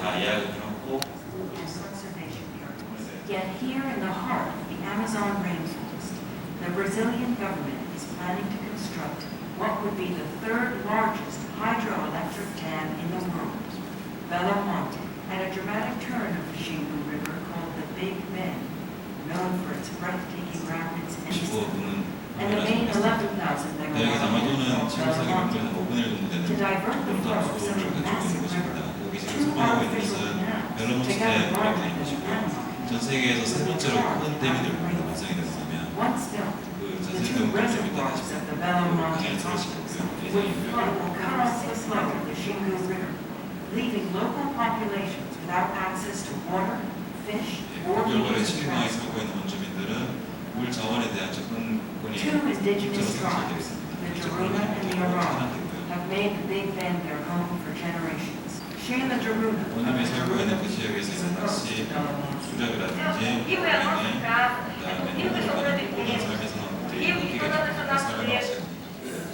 다 예약을 해놓고 Yet here in the heart of the Amazon rainforest, the Brazilian government is planning to construct what would be the third largest hydroelectric dam in the world. Belo Monte, at a dramatic turn of the Xingu River called the Big Bend, known for its breathtaking rapids and the main 11,000 대략 아마도는 megawatt 지구상에 Belo 평균 5분의 1 정도 되는 to divert the flow of such a 그런 massive 장소를 river. 가지고 있는 곳입니다. 거기 지금 Two 소개하고 있는 artificial 것은 canals, 벨로몬테 together 댐이라고 larger 하는 than the 곳이고요. Amazon. 전 세계에서 세 번째로 큰 댐이 될 겁니다. 완성이 된다면 Once built, 그 전 the 세계 two 댐을 좀 이따 reservoirs 다시 of the Belo Monte 공연을 들으실 will 거고요. cut off the flow of the Xingu River, leaving local populations without access to water, fish, or 결과에 means of 치킨강에 transport. 살고 있는 원주민들은 물 자원에 대한 접근권이 Two indigenous 실제로 tribes, 설정되어 the 있습니다. Jaruna and the Arana, 되고요. have made the Big Bend their home for generations. Sheila Jaruna of 원주민이 the 살고 있는 Jaruna 그 지역에서 is 있는 opposed 낚시, to Belo Monte. 수작이라든지 Rio é a nossa casa, é comigo que sobrevivemos. Rio e toda a nossa natureza.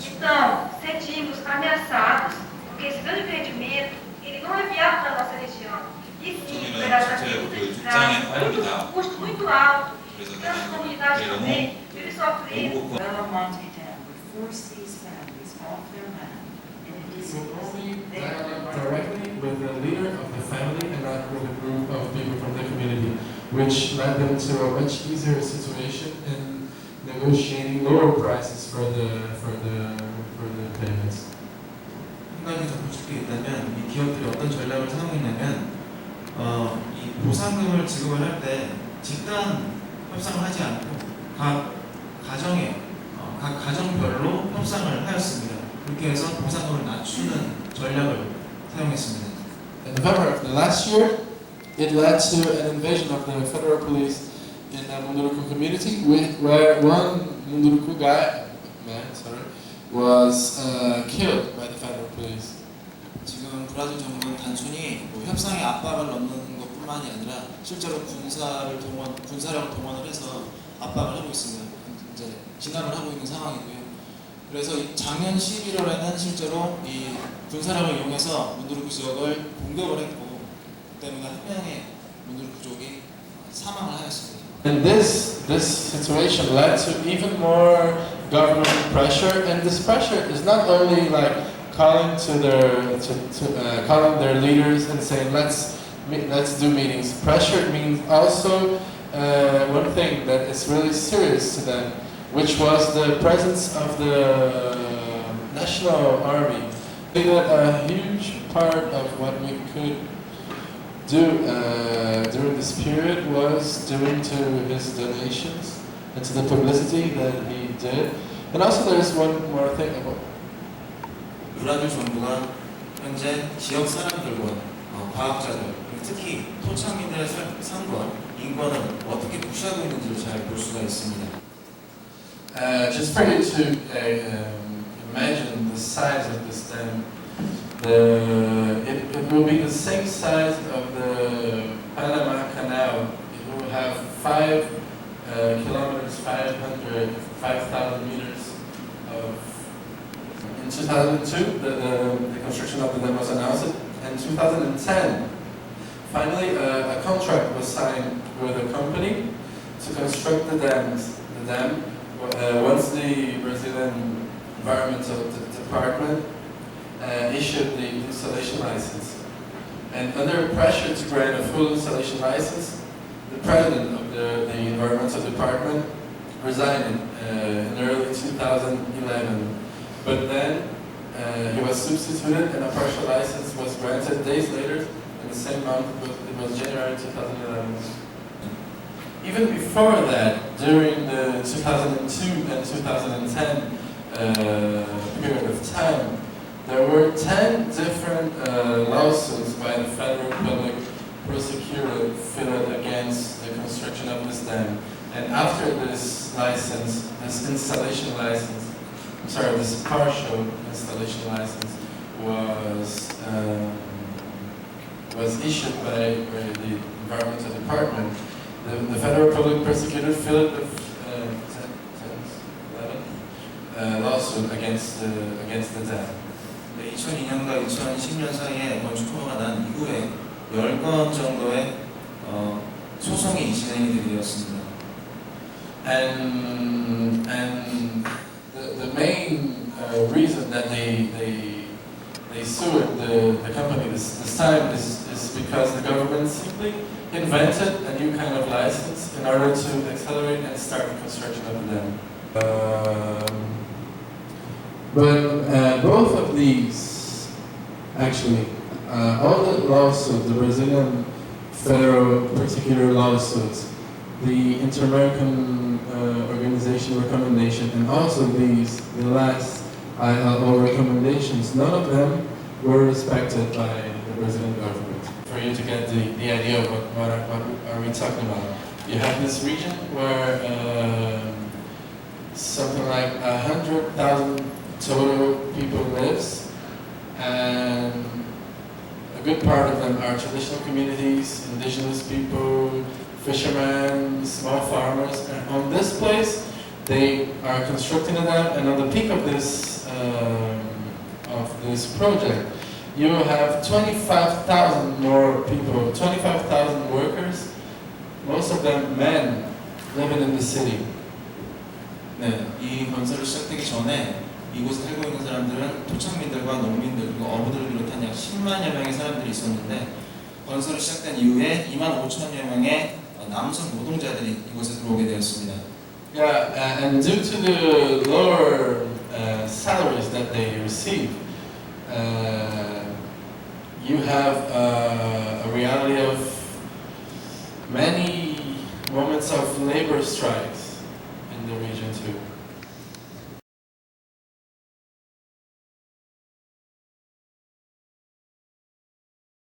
Então, sentimos ameaçados, porque esse grande empreendimento, ele não é viável para a nossa região. E sim, pelas atitudes de custo muito alto, para as comunidades também, eles sofrem. Belo Monte Dam would force these families off their land, and it is Would only their dialogue directly with the leader of the family and not with a group of people from the community, which led them to a much easier situation in negotiating lower prices for the payments. 한 가지 덧붙일 게 있다면 이 기업들이 어떤 전략을 사용했냐면 이 보상금을 지급을 할 때 집단 협상을 하지 않고 각 가정별로 협상을 하였습니다. 그렇게 해서 보상금을 낮추는 전략을 사용했습니다. In November of the last year, it led to an invasion of the federal police in the Munduruku community, where one Munduruku man was killed by the federal police. 지금 브라질 정부는 단순히 협상에 압박을 넣는 것뿐만이 아니라 실제로 군사력을 동원을 해서 압박을 하고 있습니다. 이제 진압을 하고 있는 상황이고요. 그래서 작년 11월에는 실제로 이 군사력을 이용해서 문두루쿠 지역을 공격을 했고, 그 때문에 한 명의 문두루쿠족이 사망을 하였습니다. And this situation led to even more government pressure, and this pressure is not only like calling calling their leaders and saying let's do meetings. Pressure means also one thing that is really serious to them, which was the presence of the national army. I think that a huge part of what we could do during this period was due to his donations and to the publicity that he did. And also there's one more thing about 브라질 정부가 현재 지역 사람들과 과학자들, 특히 토착민들의 삶과 인권을 어떻게 무시하고 있는지를 잘 볼 수가 있습니다. Just for you to imagine the size of this dam, it will be the same size of the Panama Canal. It will have 5 kilometers, 5,000 meters of. In 2002, the construction of the dam was announced. In 2010, finally a contract was signed with a company to construct the dam. Once the Brazilian Environmental Department issued the installation license. And under pressure to grant a full installation license, the president of the Environmental Department resigned in early 2011. But then he was substituted and a partial license was granted days later in the same month. It was January 2011. Even before that, during the 2002 and 2010 period of time, there were 10 different lawsuits by the federal public prosecutor filed against the construction of this dam. And after this license, this installation license, this partial installation license was issued by the Environmental Department, the federal public prosecutor filed a lawsuit against the dam. 2002년과 2010년 사이에 건축 허가가 난 이후에 10건 정도의 소송이 진행이 되었습니다. And the main reason that they sued the company this time is because the government simply invented a new kind of license in order to accelerate and start the construction of them. But both of these, actually, all the lawsuits, the Brazilian federal particular lawsuits, the Inter-American Organization recommendation, and also the last ILO recommendations, none of them were respected by the Brazilian government. For you to get the idea of what are we talking about, you have this region where something like 100,000 total people lives, and a good part of them are traditional communities, indigenous people, fishermen, small farmers, and on this place they are constructing a dam, and on the peak of this project you have 25,000 more people, 25,000 workers, most of them men, living in the city. 네, 이 건설이 시작되기 전에 이곳에 살고 있는 사람들은 토착민들과 농민들 그리고 어부들을 비롯한 약 10만여 명의 사람들이 있었는데 건설이 시작된 이후에 25,000여 명의 남성 노동자들이 이곳에 들어오게 되었습니다. Yeah, and due to the lower salaries that they receive, you have a reality of many moments of labor strikes in the region too.